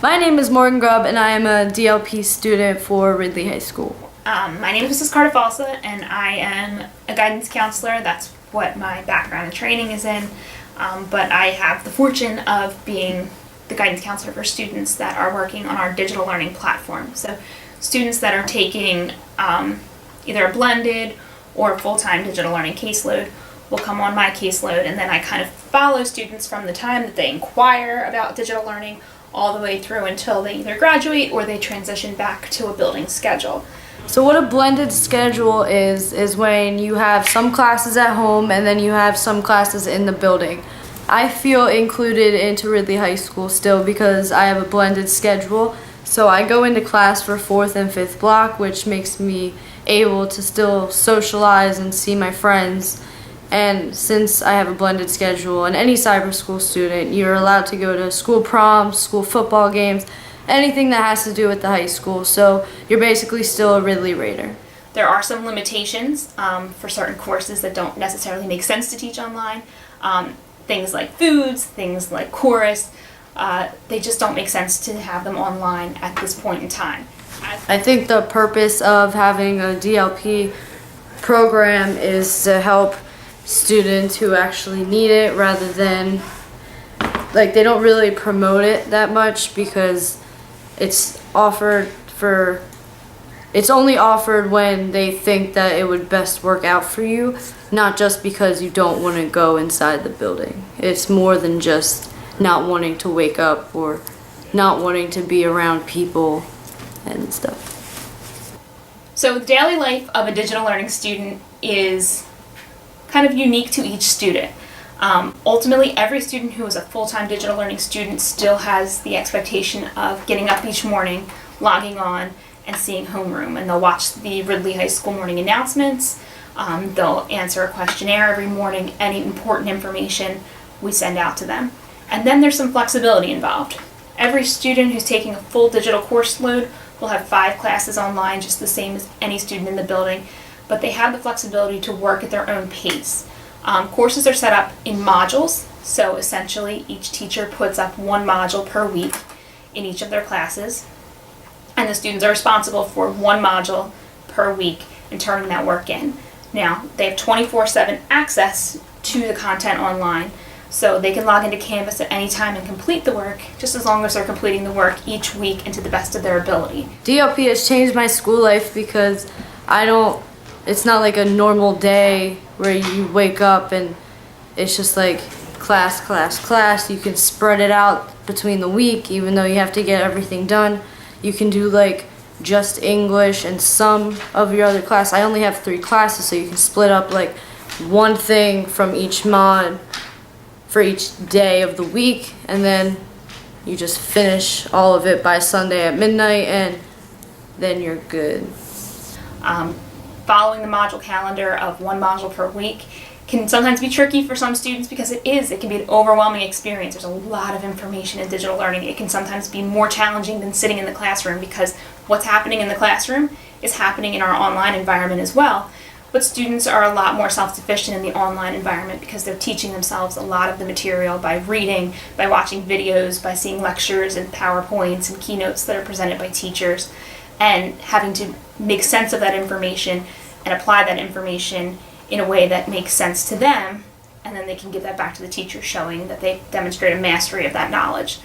My name is Morgan Grubb, and I am a DLP student for Ridley High School. My name is Mrs. Carter Falsa, and I am a guidance counselor. That's what my background and training is in. But I have the fortune of being the guidance counselor for students that are working on our digital learning platform. So students that are taking either a blended or a full-time digital learning caseload will come on my caseload, and then I kind of follow students from the time that they inquire about digital learning all the way through until they either graduate or they transition back to a building schedule. So what a blended schedule is when you have some classes at home and then you have some classes in the building. I feel included into Ridley High School still because I have a blended schedule. So I go into class for 4th and 5th block, which makes me able to still socialize and see my friends. And since I have a blended schedule, and any cyber school student, you're allowed to go to school proms, school football games, anything that has to do with the high school. So you're basically still a Ridley Raider. There are some limitations for certain courses that don't necessarily make sense to teach online. Things like foods, things like chorus, they just don't make sense to have them online at this point in time. I think the purpose of having a DLP program is to help students who actually need it, rather than, like, they don't really promote it that much because it's only offered when they think that it would best work out for you, not just because you don't want to go inside the building. It's more than just not wanting to wake up or not wanting to be around people and stuff. So the daily life of a digital learning student is kind of unique to each student. Ultimately, every student who is a full-time digital learning student still has the expectation of getting up each morning, logging on, and seeing homeroom. And they'll watch the Ridley High School morning announcements. They'll answer a questionnaire every morning. Any important information we send out to them. And then there's some flexibility involved. Every student who's taking a full digital course load will have 5 classes online, just the same as any student in the building. But they have the flexibility to work at their own pace. Courses are set up in modules, so essentially each teacher puts up 1 module per week in each of their classes, and the students are responsible for 1 module per week and turning that work in. Now, they have 24/7 access to the content online, so they can log into Canvas at any time and complete the work, just as long as they're completing the work each week and to the best of their ability. DLP has changed my school life because it's not like a normal day where you wake up and it's just like class, class, class. You can spread it out between the week, even though you have to get everything done. You can do like just English and some of your other class. I only have 3 classes, so you can split up like one thing from each mod for each day of the week, and then you just finish all of it by Sunday at midnight, and then you're good. Following the module calendar of 1 module per week can sometimes be tricky for some students because it can be an overwhelming experience. There's a lot of information in digital learning. It can sometimes be more challenging than sitting in the classroom because what's happening in the classroom is happening in our online environment as well. But students are a lot more self-sufficient in the online environment because they're teaching themselves a lot of the material by reading, by watching videos, by seeing lectures and PowerPoints and keynotes that are presented by teachers, and having to make sense of that information and apply that information in a way that makes sense to them, and then they can give that back to the teacher, showing that they demonstrate a mastery of that knowledge.